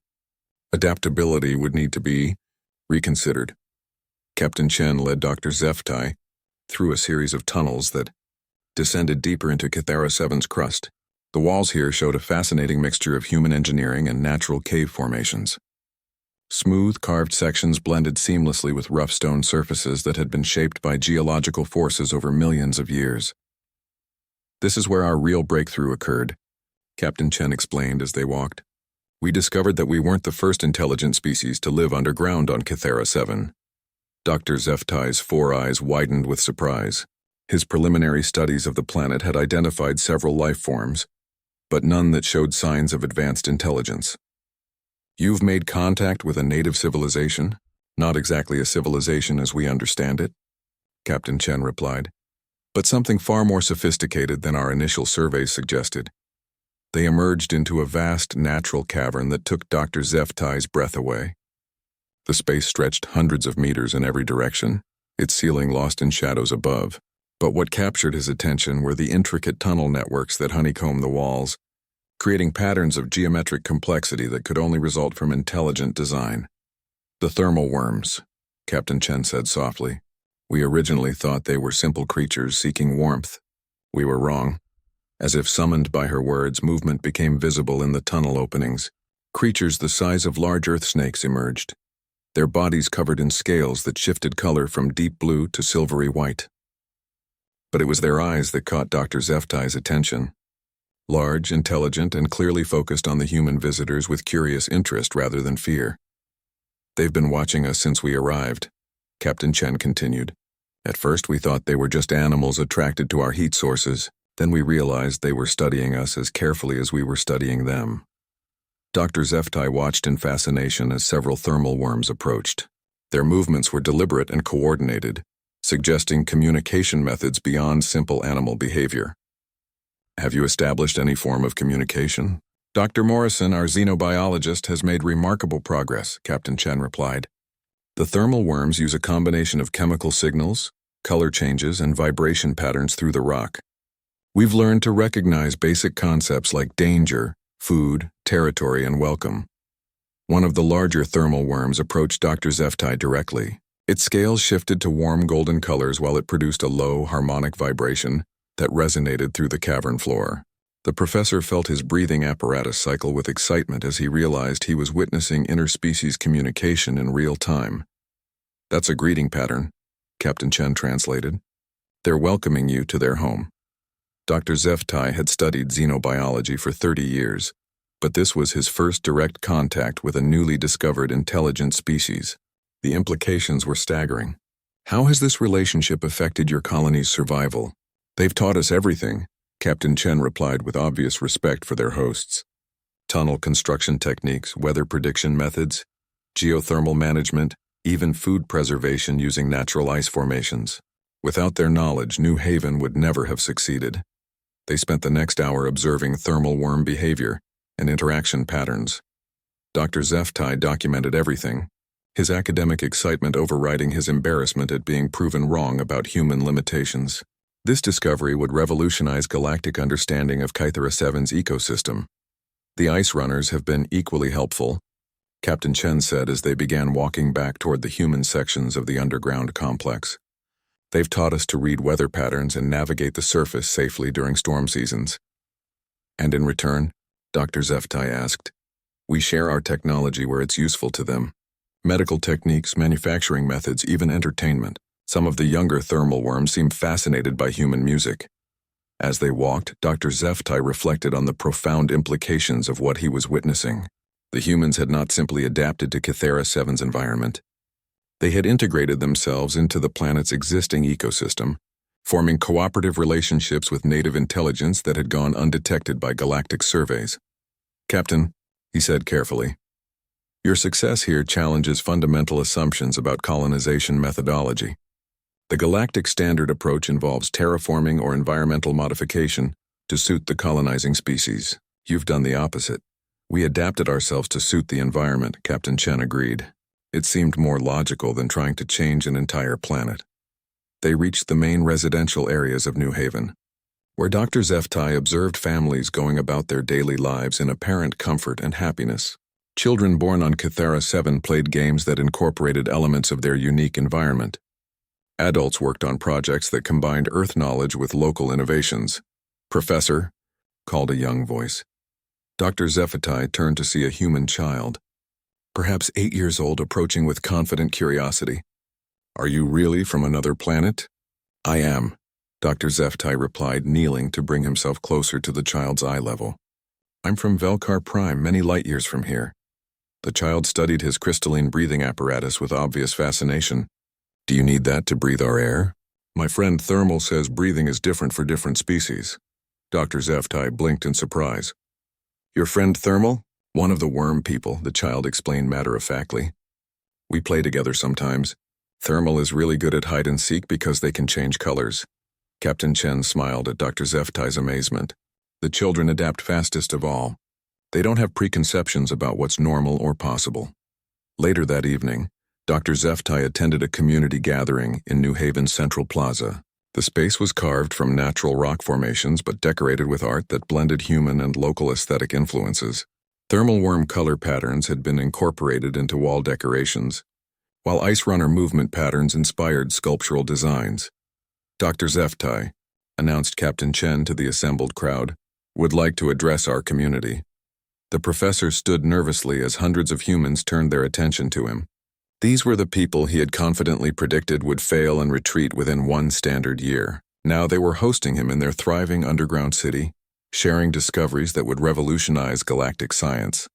adaptability would need to be reconsidered. Captain Chen led Dr. HFY through a series of tunnels that descended deeper into Kythera 7's crust. The walls here showed a fascinating mixture of human engineering and natural cave formations. Smooth, carved sections blended seamlessly with rough stone surfaces that had been shaped by geological forces over millions of years. This is where our real breakthrough occurred, Captain Chen explained as they walked. We discovered that we weren't the first intelligent species to live underground on Kythera 7. Dr. HFY's 4 eyes widened with surprise. His preliminary studies of the planet had identified several life forms, but none that showed signs of advanced intelligence. You've made contact with a native civilization, not exactly a civilization as we understand it, Captain Chen replied, but something far more sophisticated than our initial surveys suggested. They emerged into a vast natural cavern that took Dr. HFY's breath away. The space stretched hundreds of meters in every direction, its ceiling lost in shadows above. But what captured his attention were the intricate tunnel networks that honeycombed the walls, creating patterns of geometric complexity that could only result from intelligent design. The thermal worms, Captain Chen said softly. We originally thought they were simple creatures seeking warmth. We were wrong. As if summoned by her words, movement became visible in the tunnel openings. Creatures the size of large earth snakes emerged, their bodies covered in scales that shifted color from deep blue to silvery white. But it was their eyes that caught Dr. HFY's attention. Large, intelligent, and clearly focused on the human visitors with curious interest rather than fear. They've been watching us since we arrived, Captain Chen continued. At first we thought they were just animals attracted to our heat sources. Then we realized they were studying us as carefully as we were studying them. Dr. HFY watched in fascination as several thermal worms approached. Their movements were deliberate and coordinated, suggesting communication methods beyond simple animal behavior. Have you established any form of communication? Dr. Morrison, our xenobiologist, has made remarkable progress, Captain Chen replied. The thermal worms use a combination of chemical signals, color changes, and vibration patterns through the rock. We've learned to recognize basic concepts like danger, food, territory, and welcome. One of the larger thermal worms approached Dr. Zeftai directly. Its scales shifted to warm golden colors while it produced a low, harmonic vibration that resonated through the cavern floor. The professor felt his breathing apparatus cycle with excitement as he realized he was witnessing interspecies communication in real time. "That's a greeting pattern," Captain Chen translated. "They're welcoming you to their home." Dr. Zeftai had studied xenobiology for 30 years, but this was his first direct contact with a newly discovered intelligent species. The implications were staggering. "How has this relationship affected your colony's survival?" "They've taught us everything," Captain Chen replied with obvious respect for their hosts. "Tunnel construction techniques, weather prediction methods, geothermal management, even food preservation using natural ice formations. Without their knowledge, New Haven would never have succeeded." They spent the next hour observing thermal worm behavior and interaction patterns. Dr. Zeftai documented everything, his academic excitement overriding his embarrassment at being proven wrong about human limitations. This discovery would revolutionize galactic understanding of Kythera 7's ecosystem. "The ice runners have been equally helpful," Captain Chen said as they began walking back toward the human sections of the underground complex. "They've taught us to read weather patterns and navigate the surface safely during storm seasons." "And in return?" Dr. Zeftai asked. "We share our technology where it's useful to them. Medical techniques, manufacturing methods, even entertainment. Some of the younger thermal worms seem fascinated by human music." As they walked, Dr. Zeftai reflected on the profound implications of what he was witnessing. The humans had not simply adapted to Kythera 7's environment. They had integrated themselves into the planet's existing ecosystem, forming cooperative relationships with native intelligence that had gone undetected by galactic surveys. "Captain," he said carefully, "your success here challenges fundamental assumptions about colonization methodology. The galactic standard approach involves terraforming or environmental modification to suit the colonizing species. You've done the opposite." "We adapted ourselves to suit the environment," Captain Chen agreed. It seemed more logical than trying to change an entire planet. They reached the main residential areas of New Haven, where Dr. Zeftai observed families going about their daily lives in apparent comfort and happiness. Children born on Kythera 7 played games that incorporated elements of their unique environment. Adults worked on projects that combined Earth knowledge with local innovations. "Professor," called a young voice. Dr. Zeftai turned to see a human child, perhaps 8 years old, approaching with confident curiosity. "Are you really from another planet?" "I am," Dr. Zeftai replied, kneeling to bring himself closer to the child's eye level. "I'm from Velkar Prime, many light years from here." The child studied his crystalline breathing apparatus with obvious fascination. "Do you need that to breathe our air?" "My friend Thermal says breathing is different for different species." Dr. Zeftai blinked in surprise. "Your friend Thermal?" "One of the worm people," the child explained matter-of-factly. "We play together sometimes. Thermal is really good at hide-and-seek because they can change colors." Captain Chen smiled at Dr. Zeftai's amazement. "The children adapt fastest of all. They don't have preconceptions about what's normal or possible." Later that evening, Dr. Zeftai attended a community gathering in New Haven's Central Plaza. The space was carved from natural rock formations but decorated with art that blended human and local aesthetic influences. Thermal worm color patterns had been incorporated into wall decorations, while ice runner movement patterns inspired sculptural designs. "Dr. Zeftai," announced Captain Chen to the assembled crowd, "would like to address our community." The professor stood nervously as hundreds of humans turned their attention to him. These were the people he had confidently predicted would fail and retreat within one standard year. Now they were hosting him in their thriving underground city, sharing discoveries that would revolutionize galactic science.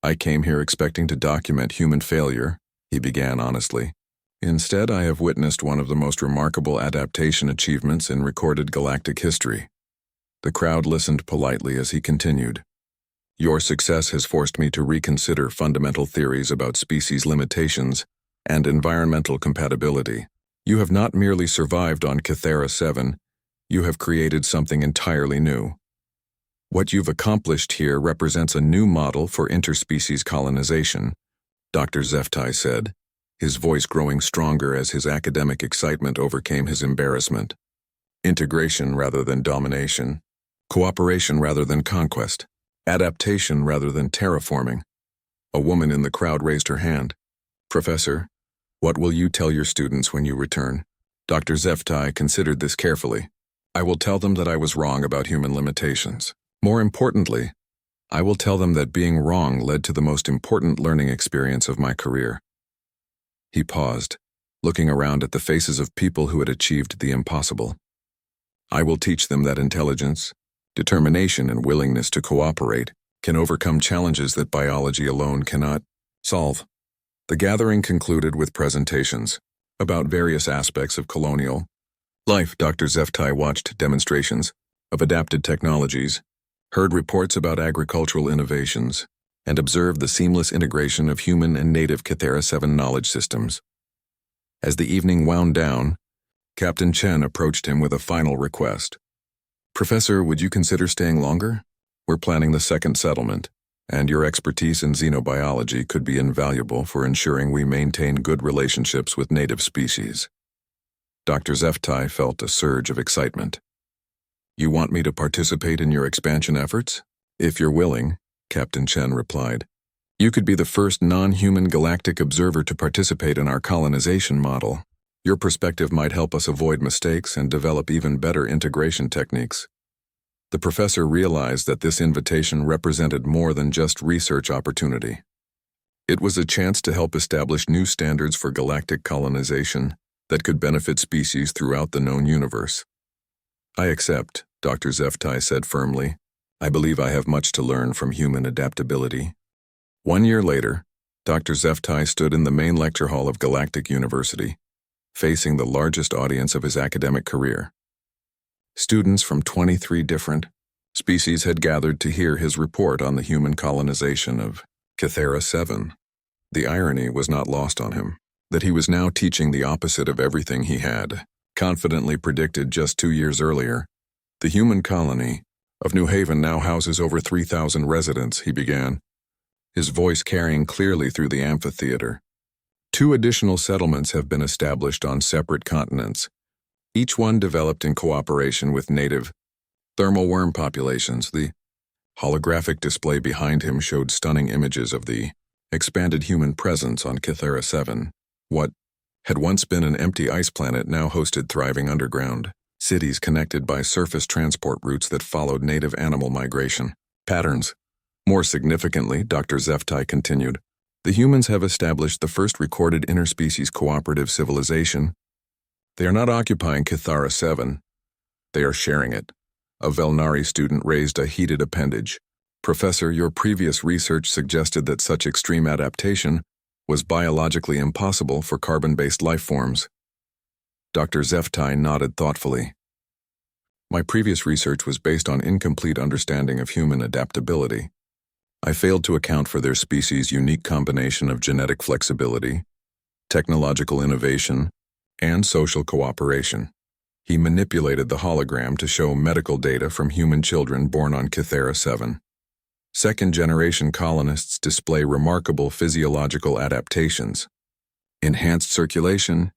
"I came here expecting to document human failure," he began honestly. "Instead, I have witnessed one of the most remarkable adaptation achievements in recorded galactic history." The crowd listened politely as he continued. "Your success has forced me to reconsider fundamental theories about species limitations and environmental compatibility. You have not merely survived on Kythera 7, you have created something entirely new. What you've accomplished here represents a new model for interspecies colonization," Dr. Zeftai said, his voice growing stronger as his academic excitement overcame his embarrassment. Integration rather than domination. Cooperation rather than conquest. Adaptation rather than terraforming. A woman in the crowd raised her hand. Professor, what will you tell your students when you return? Dr. Zeftai considered this carefully. I will tell them that I was wrong about human limitations. More importantly, I will tell them that being wrong led to the most important learning experience of my career. He paused, looking around at the faces of people who had achieved the impossible. I will teach them that intelligence, determination, and willingness to cooperate can overcome challenges that biology alone cannot solve. The gathering concluded with presentations about various aspects of colonial life. Dr. Zeftai watched demonstrations of adapted technologies, heard reports about agricultural innovations, and observed the seamless integration of human and native Cathera 7 knowledge systems. As the evening wound down, Captain Chen approached him with a final request. Professor, would you consider staying longer? We're planning the second settlement, and your expertise in xenobiology could be invaluable for ensuring we maintain good relationships with native species. Dr. Zeftai felt a surge of excitement. You want me to participate in your expansion efforts? If you're willing, Captain Chen replied. You could be the first non-human galactic observer to participate in our colonization model. Your perspective might help us avoid mistakes and develop even better integration techniques. The professor realized that this invitation represented more than just research opportunity. It was a chance to help establish new standards for galactic colonization that could benefit species throughout the known universe. I accept, Dr. Zeftai said firmly. I believe I have much to learn from human adaptability. 1 year later, Dr. Zeftai stood in the main lecture hall of Galactic University, facing the largest audience of his academic career. Students from 23 different species had gathered to hear his report on the human colonization of Cathera 7. The irony was not lost on him, that he was now teaching the opposite of everything he had confidently predicted just 2 years earlier. The human colony of New Haven now houses over 3,000 residents, he began, his voice carrying clearly through the amphitheater. 2 additional settlements have been established on separate continents, each one developed in cooperation with native thermal worm populations. The holographic display behind him showed stunning images of the expanded human presence on Cathera 7. What had once been an empty ice planet now hosted thriving underground cities connected by surface transport routes that followed native animal migration patterns. More significantly, Dr. Zeftai continued, the humans have established the first recorded interspecies cooperative civilization. They are not occupying Cathera 7. They are sharing it. A Velnari student raised a heated appendage. Professor, your previous research suggested that such extreme adaptation was biologically impossible for carbon-based life forms. Dr. Zeftai nodded thoughtfully. My previous research was based on incomplete understanding of human adaptability. I failed to account for their species' unique combination of genetic flexibility, technological innovation, and social cooperation. He manipulated the hologram to show medical data from human children born on Cathera 7. Second-generation colonists display remarkable physiological adaptations, enhanced circulation,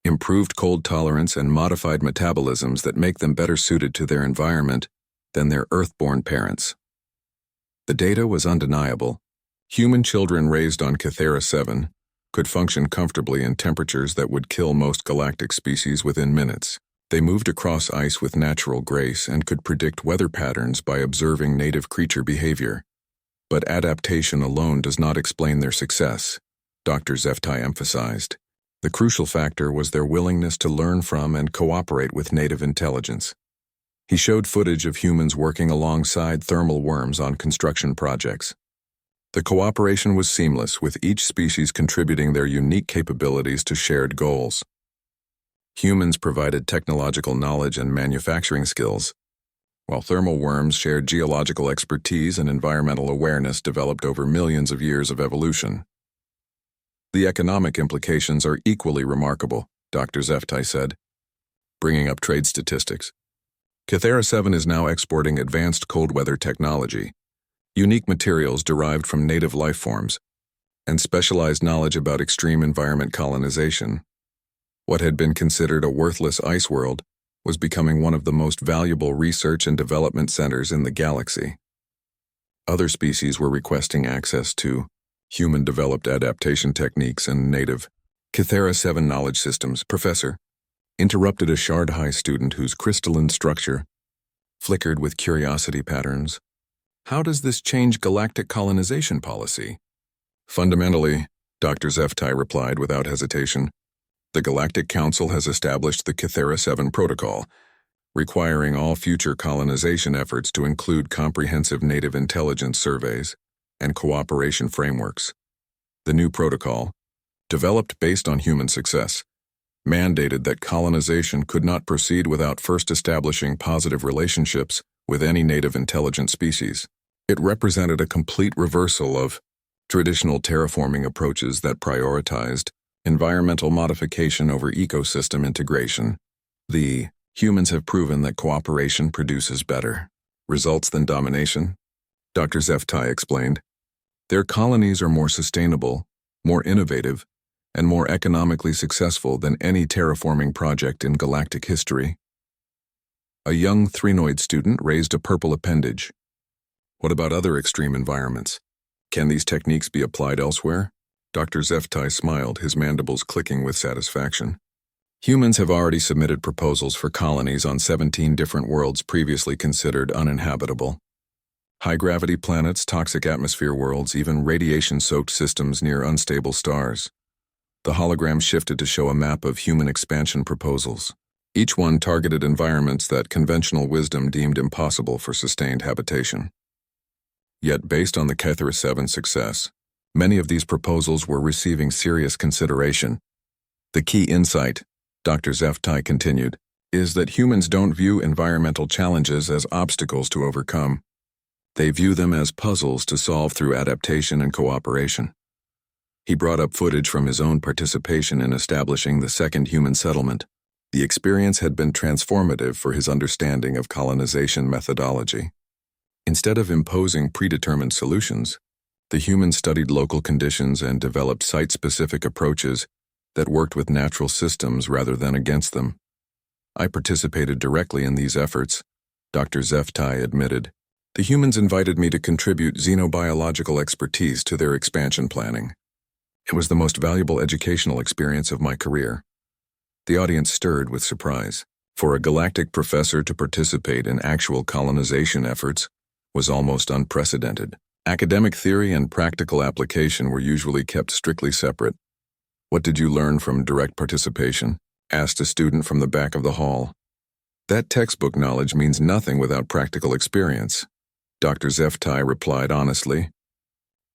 improved cold tolerance, and modified metabolisms that make them better suited to their environment than their Earth-born parents. The data was undeniable. Human children raised on Cathera 7 could function comfortably in temperatures that would kill most galactic species within minutes. They moved across ice with natural grace and could predict weather patterns by observing native creature behavior. But adaptation alone does not explain their success, Dr. Zeftai emphasized. The crucial factor was their willingness to learn from and cooperate with native intelligence. He showed footage of humans working alongside thermal worms on construction projects. The cooperation was seamless, with each species contributing their unique capabilities to shared goals. Humans provided technological knowledge and manufacturing skills, while thermal worms shared geological expertise and environmental awareness developed over millions of years of evolution. The economic implications are equally remarkable, Dr. Zeftai said, bringing up trade statistics. Cathera 7 is now exporting advanced cold weather technology, unique materials derived from native life forms, and specialized knowledge about extreme environment colonization. What had been considered a worthless ice world was becoming one of the most valuable research and development centers in the galaxy. Other species were requesting access to human-developed adaptation techniques and native Kythera 7 knowledge systems. Professor, interrupted a Shard High student whose crystalline structure flickered with curiosity patterns. How does this change galactic colonization policy? Fundamentally, Dr. Zeftai replied without hesitation, the Galactic Council has established the Kythera 7 Protocol, requiring all future colonization efforts to include comprehensive native intelligence surveys and cooperation frameworks. The new protocol, developed based on human success, mandated that colonization could not proceed without first establishing positive relationships with any native intelligent species. It represented a complete reversal of traditional terraforming approaches that prioritized environmental modification over ecosystem integration. The humans have proven that cooperation produces better results than domination, Dr. Zeftai explained. Their colonies are more sustainable, more innovative, and more economically successful than any terraforming project in galactic history. A young Thrinoid student raised a purple appendage. What about other extreme environments? Can these techniques be applied elsewhere? Dr. Zeftai smiled, his mandibles clicking with satisfaction. Humans have already submitted proposals for colonies on 17 different worlds previously considered uninhabitable. High-gravity planets, toxic atmosphere worlds, even radiation-soaked systems near unstable stars. The hologram shifted to show a map of human expansion proposals. Each one targeted environments that conventional wisdom deemed impossible for sustained habitation. Yet, based on the Kythera 7 success, many of these proposals were receiving serious consideration. The key insight, Dr. Zeftai continued, is that humans don't view environmental challenges as obstacles to overcome. They view them as puzzles to solve through adaptation and cooperation. He brought up footage from his own participation in establishing the second human settlement. The experience had been transformative for his understanding of colonization methodology. Instead of imposing predetermined solutions, the humans studied local conditions and developed site-specific approaches that worked with natural systems rather than against them. I participated directly in these efforts, Dr. Zeftai admitted. The humans invited me to contribute xenobiological expertise to their expansion planning. It was the most valuable educational experience of my career. The audience stirred with surprise. For a galactic professor to participate in actual colonization efforts was almost unprecedented. Academic theory and practical application were usually kept strictly separate. What did you learn from direct participation? Asked a student from the back of the hall. That textbook knowledge means nothing without practical experience, Dr. Zeftai replied honestly.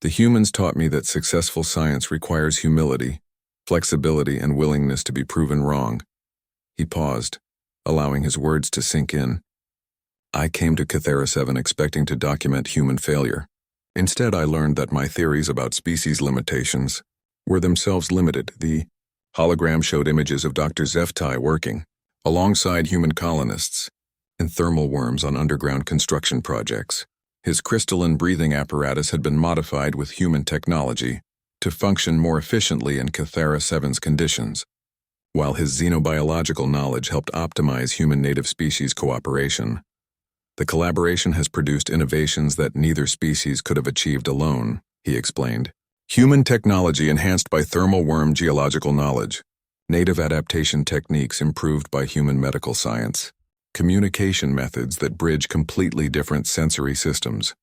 The humans taught me that successful science requires humility, flexibility, and willingness to be proven wrong. He paused, allowing his words to sink in. I came to Kythera 7 expecting to document human failure. Instead, I learned that my theories about species limitations were themselves limited. The hologram showed images of Dr. Zeftai working alongside human colonists and thermal worms on underground construction projects. His crystalline breathing apparatus had been modified with human technology to function more efficiently in Kythera 7's conditions, while his xenobiological knowledge helped optimize human-native species cooperation. The collaboration has produced innovations that neither species could have achieved alone, he explained. Human technology enhanced by thermal worm geological knowledge, native adaptation techniques improved by human medical science, communication methods that bridge completely different sensory systems.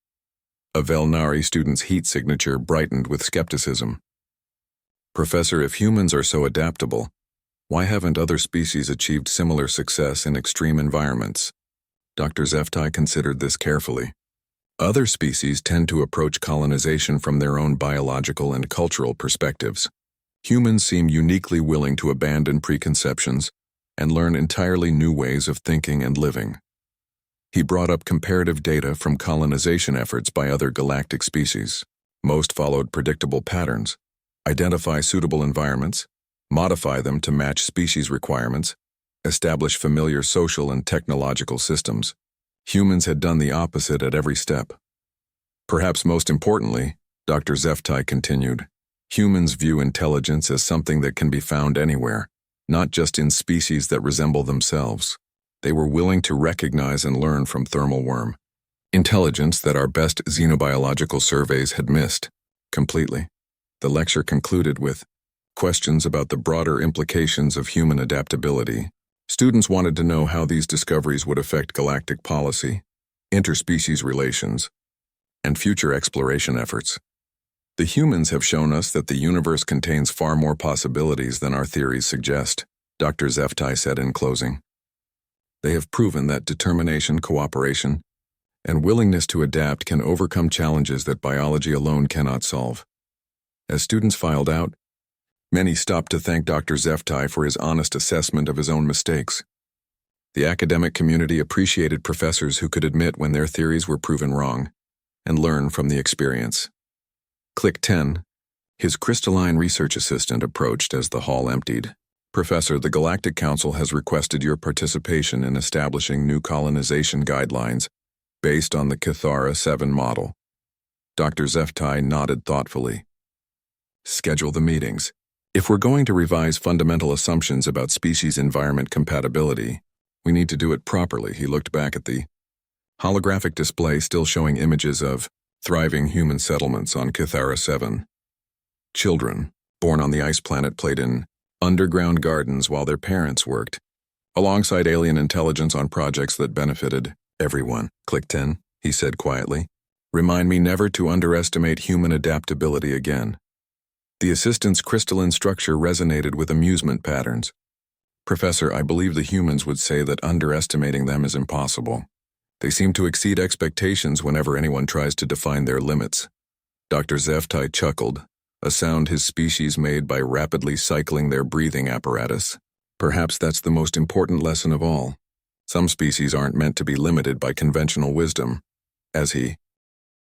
A Velnari student's heat signature brightened with skepticism. Professor, if humans are so adaptable, why haven't other species achieved similar success in extreme environments? Dr. Zeftai considered this carefully. Other species tend to approach colonization from their own biological and cultural perspectives. Humans seem uniquely willing to abandon preconceptions and learn entirely new ways of thinking and living. He brought up comparative data from colonization efforts by other galactic species. Most followed predictable patterns, identify suitable environments, modify them to match species requirements, establish familiar social and technological systems. Humans had done the opposite at every step. Perhaps most importantly, Dr. Zeftai continued, Humans view intelligence as something that can be found anywhere, not just in species that resemble themselves. They were willing to recognize and learn from thermal worm intelligence that our best xenobiological surveys had missed completely. The lecture concluded with questions about the broader implications of human adaptability. Students wanted to know how these discoveries would affect galactic policy, interspecies relations, and future exploration efforts. The humans have shown us that the universe contains far more possibilities than our theories suggest, Dr. Zeftai said in closing. They have proven that determination, cooperation, and willingness to adapt can overcome challenges that biology alone cannot solve. As students filed out, many stopped to thank Dr. Zeftai for his honest assessment of his own mistakes. The academic community appreciated professors who could admit when their theories were proven wrong and learn from the experience. Click 10. His crystalline research assistant approached as the hall emptied. Professor, the Galactic Council has requested your participation in establishing new colonization guidelines based on the Cathara 7 model. Dr. Zeftai nodded thoughtfully. Schedule the meetings. If we're going to revise fundamental assumptions about species-environment compatibility, we need to do it properly. He looked back at the holographic display still showing images of thriving human settlements on Cathara 7. Children, born on the ice planet, played in underground gardens while their parents worked, alongside alien intelligence on projects that benefited everyone. Click 10, he said quietly. Remind me never to underestimate human adaptability again. The assistant's crystalline structure resonated with amusement patterns. Professor, I believe the humans would say that underestimating them is impossible. They seem to exceed expectations whenever anyone tries to define their limits. Dr. Zeftai chuckled, a sound his species made by rapidly cycling their breathing apparatus. Perhaps that's the most important lesson of all. Some species aren't meant to be limited by conventional wisdom. As he